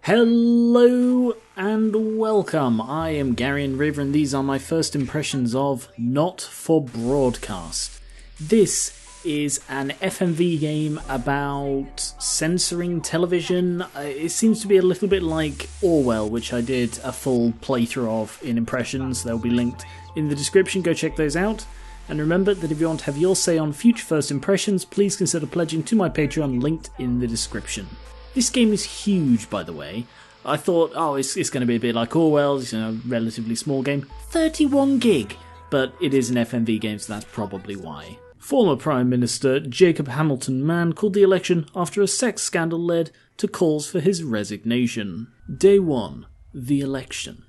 Hello and welcome. I am Geran, and these are my first impressions of Not for Broadcast. This is an FMV game about censoring television. It seems to be a little bit like Orwell, which I did a full playthrough of in Impressions. They'll be linked in the description, go check those out. And remember that if you want to have your say on future first impressions, please consider pledging to my Patreon, linked in the description. This game is huge, by the way. I thought, it's going to be a bit like Orwell's, relatively small game. 31 gig! But it is an FMV game, so that's probably why. Former Prime Minister Jacob Hamilton Mann called the election after a sex scandal led to calls for his resignation. Day 1. The election.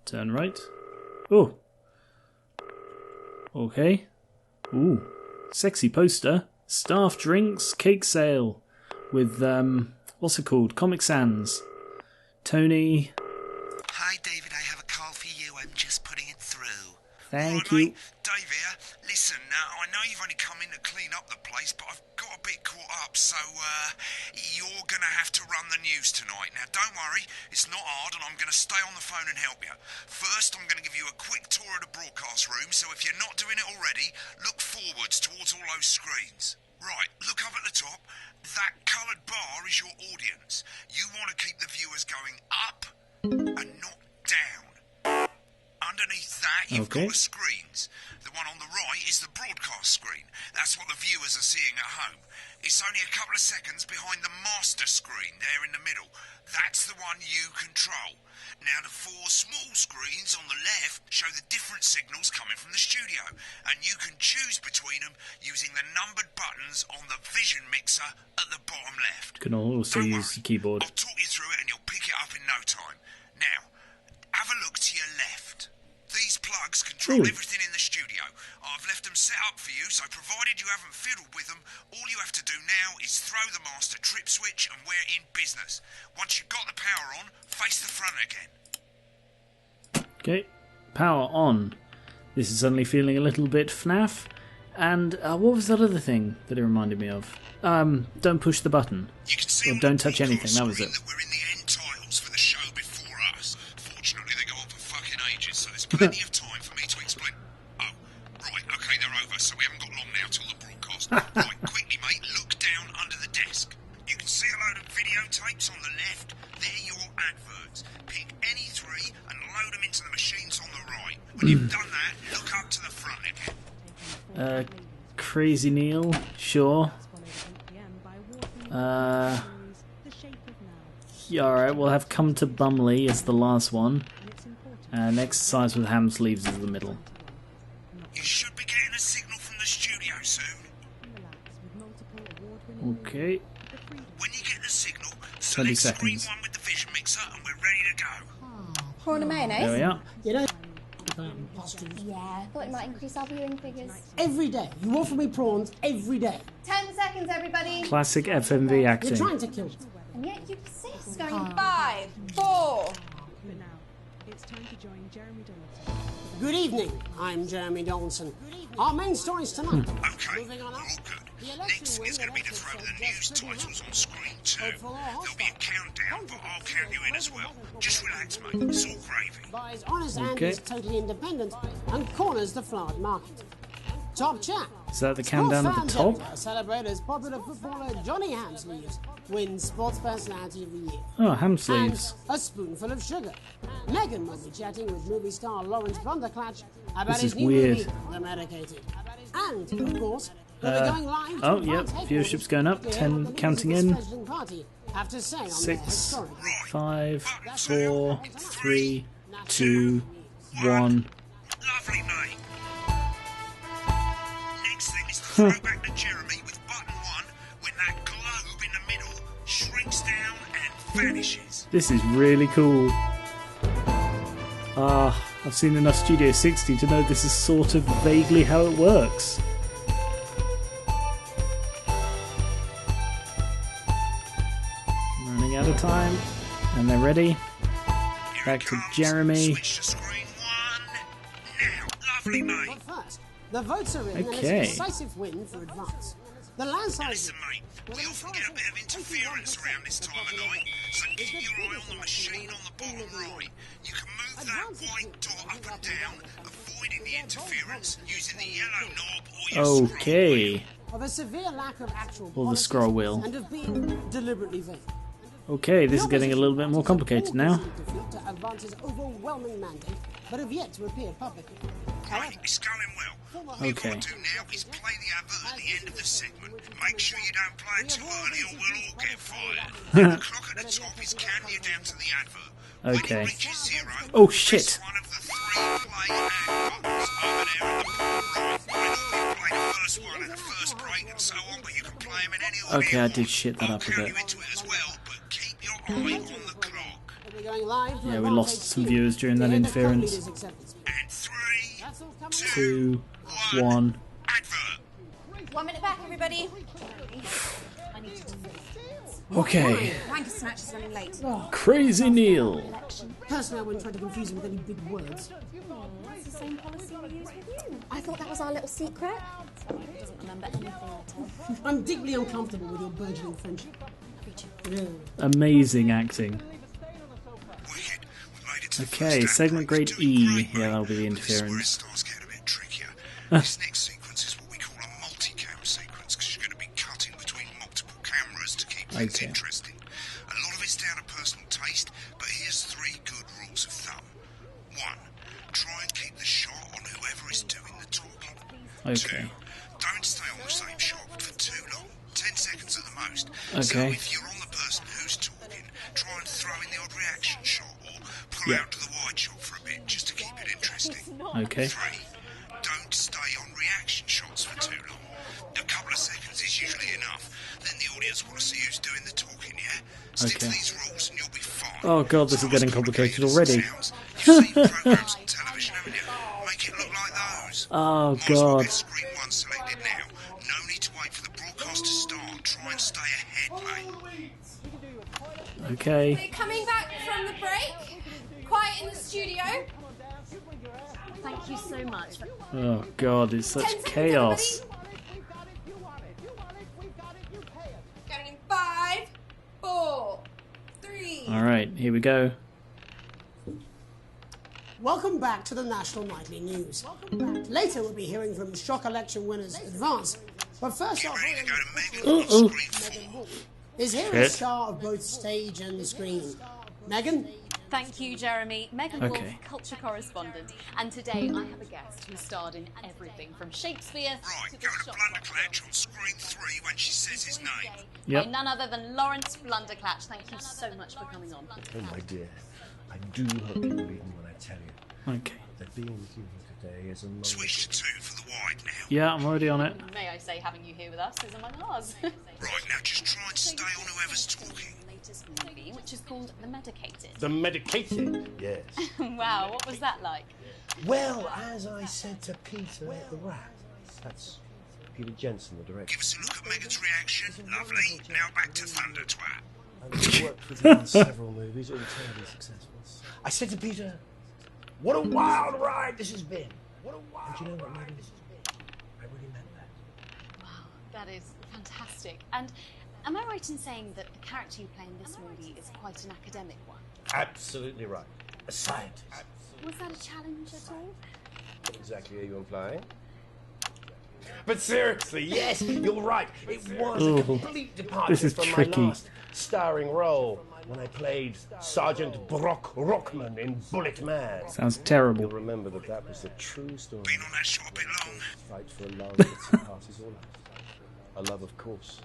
Turn right. Oh. Okay. Ooh. Sexy poster. Staff drinks, cake sale. With, what's it called? Comic Sans. Tony. Hi, David, I have a call for you. I'm just putting it through. Thank Right, you. mate. Dave here. Listen, I know you've only come in to clean up the place, but I've got a bit caught up, so, you're going to have to run the news tonight. Now, don't worry, it's not hard, and I'm going to stay on the phone and help you. First, I'm going to give you a quick tour of the broadcast room, so if you're not doing it already, look forwards towards all those screens. Right, look up at the top. That coloured bar is your audience. You want to keep the viewers going up and not down. Underneath that, you've got the screens. The one on the right is the broadcast screen. That's what the viewers are seeing at home. It's only a couple of seconds behind the master screen there in the middle. That's the one you control. Now, the 4 small screens on the left show the different signals coming from the studio, and you can choose between them using the numbered buttons on the vision mixer at the bottom left. Can also use the keyboard. I'll talk you through it and you'll pick it up in no time. Now, have a look to your left. These plugs control everything in the studio. I've left them set up for you, so provided you haven't fiddled with them, all you have to do now is throw the master trip switch and we're in business. Once you've got the power on, face the front again. Okay, power on. This is suddenly feeling a little bit FNAF. And what was that other thing that it reminded me of? Don't push the button. You can see or don't touch anything, that was it. that we're in the end titles for the show before us. Fortunately, they go on for fucking ages, so there's plenty of time for me to explain. Oh, right, okay, they're over, so we haven't got long now till the broadcast. Right, quickly, mate, look down under the desk. You can see a load of videotapes on the left. They're your adverts. Pick any 3 and load them into the machines on the right. When you've done that, look up to the front again. Crazy Neil, sure. Yeah, alright, we'll have Come to Bumley as the last one. And Exercise with Ham Sleeves is the middle. You should be getting a signal from the studio soon. Okay. When you get the signal, 20 select screen seconds. 1 with the vision mixer and we're ready to go. Prawn and mayonnaise? There we are. You know, Yeah, I thought it might increase our viewing figures. every day. You offer me prawns every day. 10 seconds, everybody. Classic FMV You're acting. trying to kill me. And yet you persist. Going 5, 4. It's time to join Jeremy Donaldson. Good evening. I'm Jeremy Donaldson. Our main stories tonight. Okay, Moving on all up. good. The election Next win is going to be the throw of the news titles on screen 2. There'll be a countdown, but I'll count you in as well. Just relax, mate. It's all gravy. Buys honest and Okay. is totally independent and corners the flowered market. Top chat. Is that the countdown at the top? Celebrate as popular footballer Johnny Hamsleeves wins Sports Personality of the Year. Oh, Ham Sleeves. And a spoonful of sugar. Megan will be chatting with movie star Lawrence Bunderclatch about This his is new weird. movie, The Medicated. And, of course, we'll be going live to oh, yep, France viewership's headquarters going up. to hear 10 what the counting leaders of in. this fledgling party have to say on their 6, historic 5, 4, 3, 2, 1. Lovely, mate. Next thing is to throw back to Jeremy with button 1 when that globe in the middle shrinks down and vanishes. This is really cool. I've seen enough Studio 60 to know this is sort of vaguely how it works. Running out of time, and they're ready. Back to Jeremy. Switch to screen 1 now. Lovely, mate. But first, the votes are in and it's Okay. a decisive win for advance. The landslide. Listen, mate, We often get a bit of interference around this time of night, so keep your eye on the machine on the bottom right. You can move that white dot up and down, avoiding the interference using the yellow knob or your scroll wheel. Okay. Of a severe lack of actual Or the policies scroll wheel. and of being deliberately vague. Okay, this is getting a little bit more complicated now. Defeat to advance his overwhelming mandate, but have yet to appear publicly. Right, it's going well. All you've got to do now is play the advert at the end of the segment. Make sure you don't play it too early or we'll all get fired. The clock at the top is counting you down to the advert. Okay. When it reaches 0, Oh shit! press one of the 3 play and buttons over there in the bottom right. I normally play the first one at the first break and so on, but you can play them in any order. Okay, you I want. did shit that I'll up a count bit. you into it as well, but keep your eye on the clock. We're going live. Yeah, we lost some viewers during that interference. And 3, 2, 1. advert. 1 minute back, everybody. I need to do this. Okay. Wanker Snatch is running late. Crazy Neil. Personally, I wouldn't try to confuse him with any big words. It's the same policy we use with you. I thought that was our little secret. He doesn't remember anything at all. I'm deeply uncomfortable with your burgeoning friendship. Yeah. Amazing acting. Wicked. We made it to the Okay, first segment act. grade Doing E. great, Yeah, mate. that'll be the But this is where it interference. starts getting a bit trickier. This next sequence is what we call a multicam sequence because you're going to be cutting between multiple cameras to keep things Okay. interesting. A lot of it's down to personal taste, but here's 3 good rules of thumb. 1. Try and keep the shot on whoever is doing the talking. Okay. 2. Don't stay on the same shot for too long. 10 seconds at the most. So Okay. if you're on the person who's talking, try and throw in the odd reaction shot or pull Yeah. out to the wide shot for a bit just to keep it interesting. Okay. 3. Don't stay on reaction shots for too long. A couple of seconds is usually enough. Then the audience want to see who's doing the talking, yeah? Stick to Okay. these rules and you'll be fine. Oh god, this is getting complicated already. Sounds. You've seen programs on television, haven't you? Make it look like those. Oh Might as well god. get screen 1 selected now. No need to wait for the broadcast to start. Try and stay ahead, mate. Okay. We're coming back from the break. Quiet in the studio. Thank you so much. Oh god, it's 10 such seconds, chaos. Going in 5, 4, 3. Alright, here we go. Welcome back to the National Nightly News. Later, we'll be hearing from shock election winners Advance. But first off, Ready to go to Megan on screen 4. is here Shit. a star of both stage and the screen. Megan? Thank you, Jeremy. Megan Okay. Wolf, culture correspondent. And today I have a guest who starred in everything from Shakespeare Right, to go the to shop Blunderclatch on screen 3 when she says his name. Yep. by none other than Lawrence Blunderclatch. Thank you so much for coming on. Oh, my dear, I do hope you believe me when I tell you Okay. that being with you here today is among Switch to 2 for the wide now. Yeah, I'm already on it. May I say, having you here with us is among ours. Right, now just try and stay on whoever's talking. Latest movie, which is called The Medicated. the medicated. Yes. Wow, what was that like? Well, as I said to Peter at the Rat, that's Peter Jensen, the director. Give us a look at Megan's reaction. Lovely. Now back to Thunder Twat. I've worked with him on several movies, all terribly successful. I said to Peter, "What a wild ride this has been! What a wild ride this has been!" I really meant that. Wow, that is fantastic. And am I right in saying that the character you play in this movie is quite an academic one? Absolutely right. A scientist. Was that a challenge at all? What exactly are you implying? But seriously, yes, you're right. It was Ooh, a complete departure this is from tricky. my last starring role when I played Sergeant Brock Rockman in Bullet Man. Sounds terrible. You'll remember that that was the true story. Been on that shot a bit long. Fight for a love that surpasses all else. A love, of course,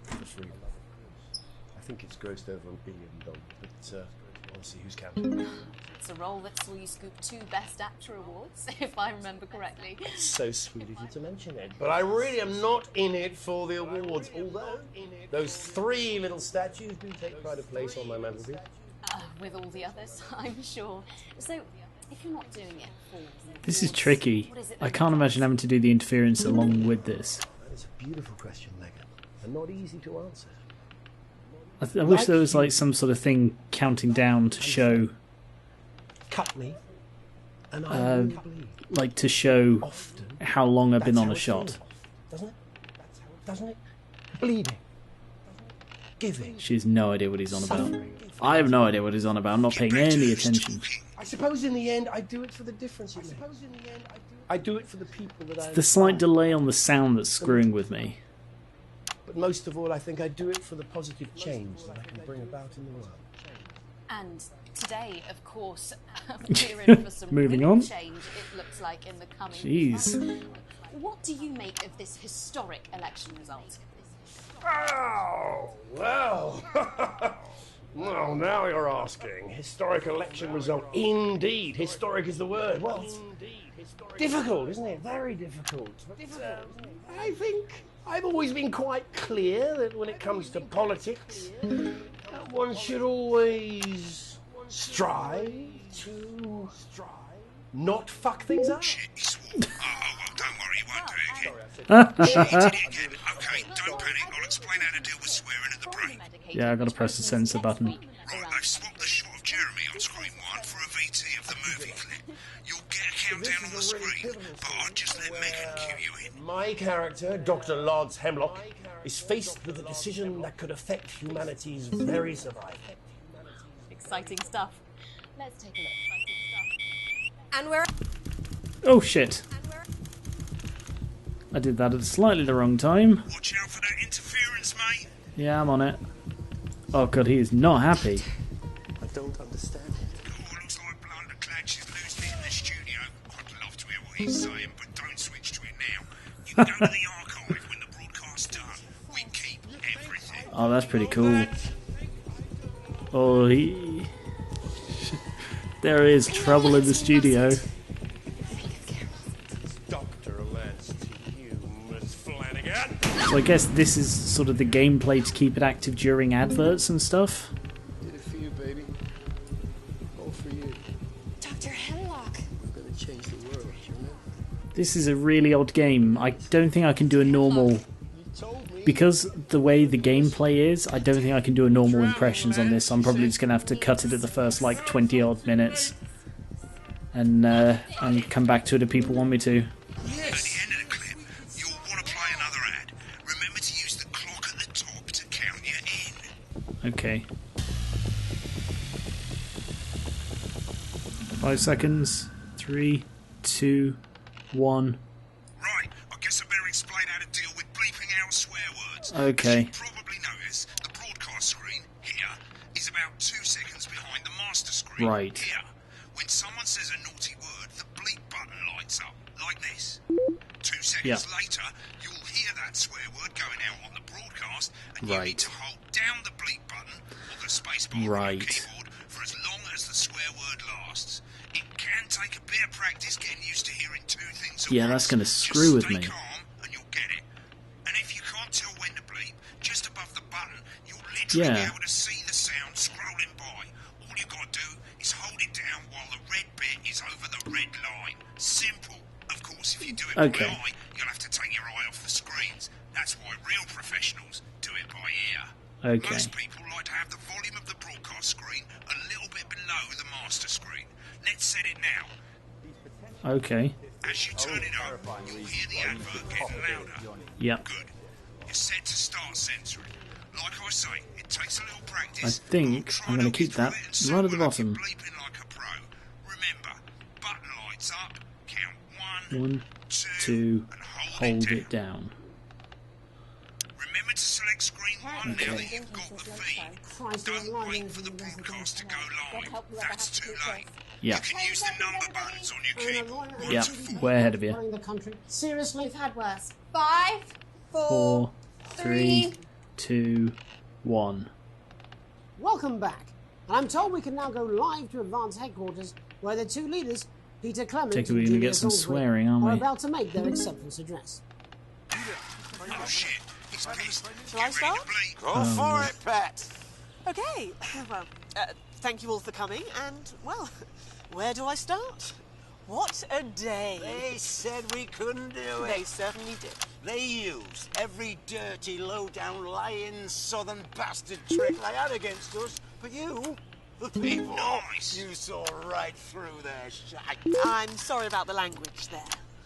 for freedom. I think it's grossed over $1 billion, but honestly, who's counting? It's a role that saw you scoop 2 Best Actor awards, if I remember correctly. So sweet of you to mention it. But I really am not in it for the awards, although those 3 little statues do take pride of place on my mantelpiece. With all the others, I'm sure. So, if you're not doing it for the This is awards, tricky. what is it I that can't you imagine having to do the interference along with this. That is a beautiful question, Megan, and not easy to answer. I wish there was like some sort of thing counting down to show, Cut me, and I will bleed. like to show Often, how long I've been that's on how a it shot. feels, doesn't it? Doesn't it? Bleeding. giving. She's no idea what he's on about. I have no idea what he's on about. I'm not paying any attention. I suppose in the end I do it for the difference. I do it for the people that I. The slight delay on the sound that's screwing with me. But most of all, I think I do it for the positive change that I can bring about in the world. And today, of course, we're in for some Moving real on. change, it looks like, in the coming Jeez. months. What do you make of this historic election result? Oh, well. Well, now you're asking. Historic election result. Indeed. Historic is the word. Well, difficult, isn't it? Very difficult. But, I think I've always been quite clear that when it comes to politics, one should always strive to not fuck things up. Shit, he swore. Oh, well, don't worry, he won't do it again. Shit, he did it again. Okay, don't panic. I'll explain how to deal with swearing at the break. Yeah, I gotta press the censor button. Right, I've swapped the shot of Jeremy on screen 1 for a VT of the movie clip. You'll get a countdown on the screen, but I'll just let Megan cue you in. My character, Dr. Lance Hemlock, is faced with a decision that could affect humanity's very survival. Exciting stuff. Let's take a look. And we're Oh shit. I did that at slightly the wrong time. Watch out for that interference, mate. Yeah, I'm on it. Oh god, he is not happy. I don't understand it. Oh, looks like Blunderclad. She's losing it in the studio. I'd love to hear what he's saying, but don't switch to it now. You can go to the archive when the broadcast's done. We keep everything. Oh, that's pretty cool. Oh, he... There is trouble in the studio. Dr. Lance to you, Miss Flanagan. So I guess this is sort of the gameplay to keep it active during adverts and stuff. Did it for you, baby. All for you. Dr. Hemlock. We're gonna change the world, you know? This is a really odd game. I don't think I can do a normal... Because the way the gameplay is, I don't think I can do a normal impressions on this. I'm probably just going to have to cut it at the first, like, 20-odd minutes. And come back to it if people want me to. At the end of the clip, you'll want to play another ad. Remember to use the clock at the top to count you in. Okay. 5 seconds. 3, 2, 1. Right, I guess I better explain how to deal with bleeping out swear words. Okay. As you probably noticed, the broadcast screen here is about 2 seconds behind the master screen Right. here. When someone says a naughty word, the bleep button lights up, like this. 2 seconds later, you'll hear that swear word going out on the broadcast, and you need to hold down the bleep button or the space bar on your keyboard for as long as the swear word lasts. It can take a bit of practice getting used to hearing 2 things at once. Yeah, that's going to screw with Just me. stay calm and you'll get it. And if you can't tell when to bleep, just above the button, you'll literally be able to see the sound scrolling by. All you got to do is hold it down while the red bit is over the red line. Simple. Of course, if you do it by eye, you'll have to take your eye off the screens. That's why real professionals do it by ear. Okay. Most people like to have the volume of the broadcast screen a little bit below the master screen. Let's set it now. Okay. As you turn it up, you'll hear the advert getting louder. Yep. Good. You're set to start censoring. Like I say, it takes a little I practice. think I'm going to keep that right at the bottom. Bleeping like a pro. Remember, button lights up, count 1, 1, 2, and hold it down. Remember to select screen 1 now that you've got the feed. Don't wait for the broadcast to go live. That's too late. Yeah. You can use the number buttons on your keyboard. Yep, way ahead of you. The country. Seriously? We've had worse. 5, 4, 3, 2, 1. Welcome back. And I'm told we can now go live to Advance Headquarters, where the 2 leaders, Peter Clements Take it and we're going to Julia get some Salisbury, swearing, aren't are we? about to make their acceptance address. Oh shit, he's pissed. Shall I start? Go for it, Pat. Okay, well, thank you all for coming, and, well, where do I start? What a day. They said we couldn't do it. They certainly did. They used every dirty, low-down, lying, southern bastard trick they had against us. But you, the people, Nice. you saw right through their shite. I'm sorry about the language there.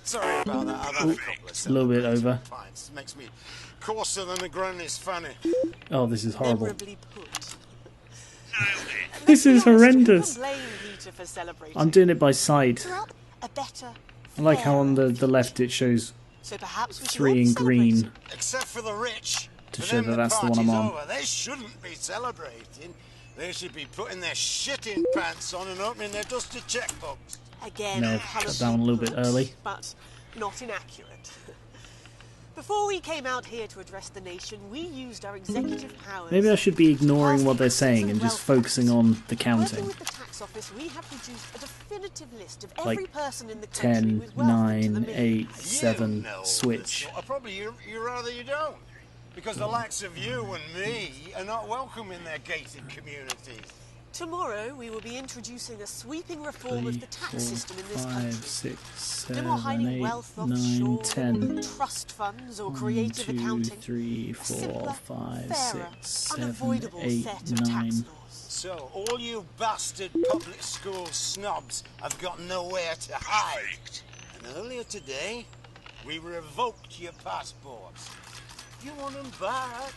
Sorry about that. I've had a couple of a little bit over. pints. Makes me coarser than a granny's fanny. Oh, this is horrible. Memorably put. This is horrendous. Blame Peter for celebrating. I'm doing it by side. Throughout a better, I like how on fairer the left it shows So perhaps we should 3 all in celebrate. green. Except for the rich. To For show them, that that's the one I'm party's on. over. They shouldn't be celebrating. They should be putting their shitting pants on and opening their dusty checkbooks. Again, No, colourfully shut down a little bit put, early. but not inaccurate. Before we came out here to address the nation, we used our executive powers. Maybe I should be ignoring what they're saying and just focusing on the Working counting. with the tax office, we have produced a definitive list of Like every person in the country 10, with wealth into the 9, millions. 8, 7, You know switch. this, or probably you rather you don't. Because the likes of you and me are not welcome in their gated communities. Tomorrow, we will be introducing a sweeping reform of 3, the tax 4, system in this 5, country. 6, No more 7, hiding 8, wealth 9, offshore, 10. trust funds, or 1, creative 2, accounting. 3, A 4, simpler, 5, fairer, 6, 7, unavoidable 8, set of tax 9. laws. So, all you bastard public school snobs have got nowhere to hide. And earlier today, we revoked your passports. You want them back?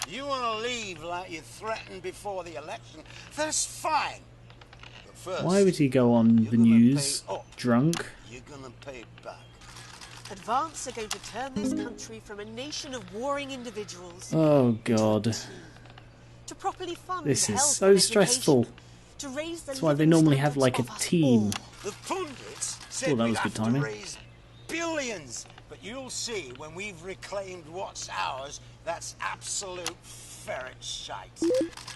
You want to leave like you threatened before the election? That's fine. But first, Why would he go on you're the gonna news pay up. drunk? You're gonna pay back. Advance are going to turn this country from a nation of warring individuals Oh god. to properly fund This is health so and stressful. education, to raise the That's why they living normally have standards like a of us team. all. The pundits said Oh, that we'd was have good timing. to raise billions, but you'll see when we've reclaimed what's ours, that's absolute ferret shite.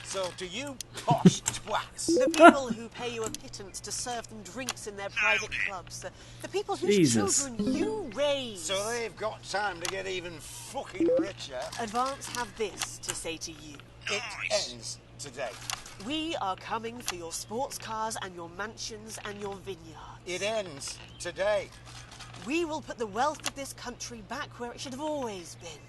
So to you posh twats, The people who pay you a pittance to serve them drinks in their private clubs, the people whose Jesus. children you raise. so they've got time to get even fucking richer. Advance have this to say to you. It ends today. We are coming for your sports cars and your mansions and your vineyards. It ends today. We will put the wealth of this country back where it should have always been.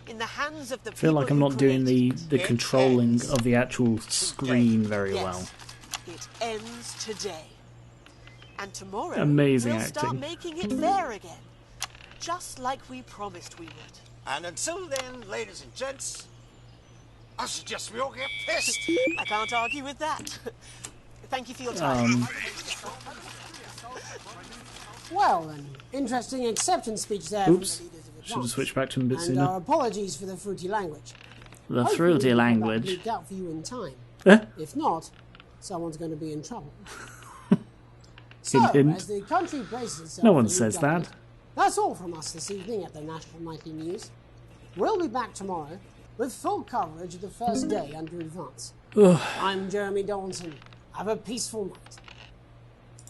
In the hands of the I feel people like I'm who not doing created the it. controlling of the actual screen very Yes, well. it ends today. And tomorrow, Amazing we'll start acting. making it fair again. Just like we promised we would. And until then, ladies and gents, I suggest we all get pissed. I can't argue with that. Thank you for your time. Well, an interesting acceptance speech there. from Oops. the leaders of Should have Advance. switched back to him a bit And our sooner. apologies for the fruity language. The Hopefully fruity we'll have that language. bleeped out for you in time. Eh? If not, someone's going to be in trouble. So, Hint, hint. as the country braces itself No for one new says that. government, that's all from us this evening at the National Nightly News. We'll be back tomorrow with full coverage of the first day under Advance. I'm Jeremy Donaldson. Have a peaceful night.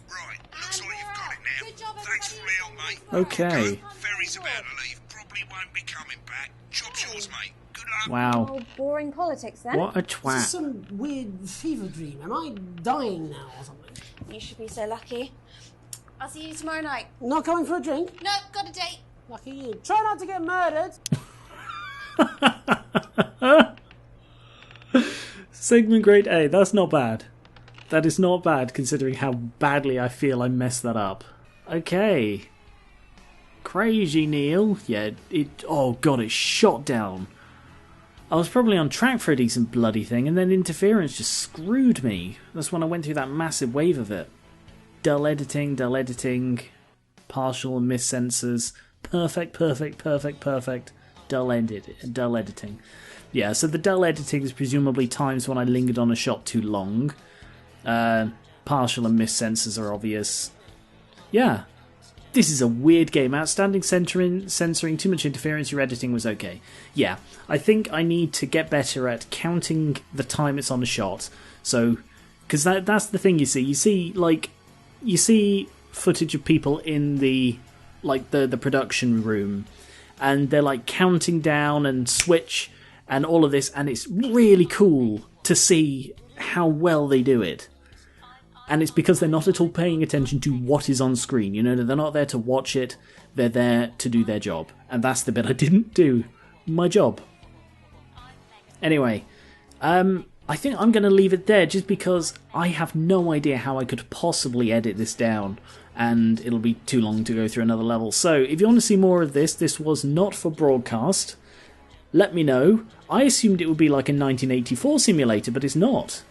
Right, looks like you've got it now. Good job, Thanks for everybody. all the help, mate. Okay. Ferry's about to leave. Probably won't be coming back. Job's yours, mate. Good luck. Wow. Oh, boring politics then. What a This is twat. some weird fever dream. Am I dying now or something? You should be so lucky. I'll see you tomorrow night. Not coming for a drink? No, got a date. Lucky you. Try not to get murdered. Segment grade A, that's not bad. That is not bad considering how badly I feel I messed that up. Okay. Crazy Neil. Yeah, oh god, it shot down. I was probably on track for a decent bloody thing and then interference just screwed me. That's when I went through that massive wave of it. Dull editing, partial and miss sensors. Perfect. Dull editing. Yeah, so the dull editing is presumably times when I lingered on a shot too long. Partial and miss sensors are obvious. Yeah. This is a weird game. Outstanding censoring, too much interference, your editing was okay. Yeah, I think I need to get better at counting the time it's on a shot. So, because that's the thing you see. You see footage of people in the production room, and they're like counting down and switch and all of this, and it's really cool to see how well they do it. And it's because they're not at all paying attention to what is on screen. You know, they're not there to watch it, they're there to do their job. And that's the bit I didn't do. My job. Anyway, I think I'm going to leave it there just because I have no idea how I could possibly edit this down. and it'll be too long to go through another level. So if you want to see more of this was not for broadcast, let me know. I assumed it would be like a 1984 simulator, but it's not.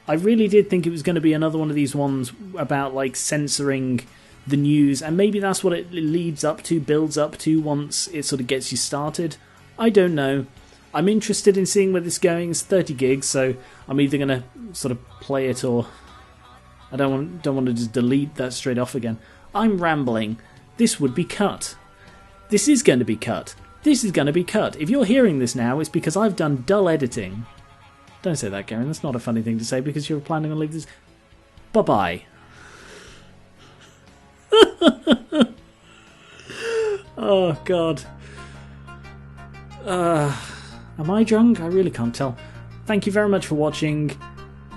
I really did think it was going to be another one of these ones about like censoring the news, and maybe that's what it leads up to, builds up to once it sort of gets you started. I don't know. I'm interested in seeing where this is going. It's 30 gigs, so I'm either going to sort of play it or I don't want to just delete that straight off again. I'm rambling. This would be cut. This is going to be cut. This is going to be cut. If you're hearing this now, it's because I've done dull editing. Don't say that, Geran. That's not a funny thing to say because you're planning on leaving this. Bye-bye. Oh, God. Am I drunk? I really can't tell. Thank you very much for watching.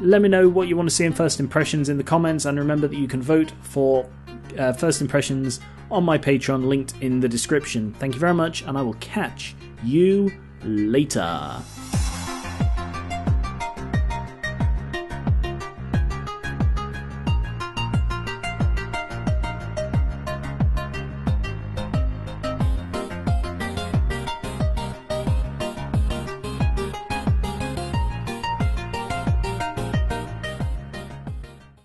Let me know what you want to see in First Impressions in the comments, and remember that you can vote for First Impressions on my Patreon, linked in the description. Thank you very much, and I will catch you later.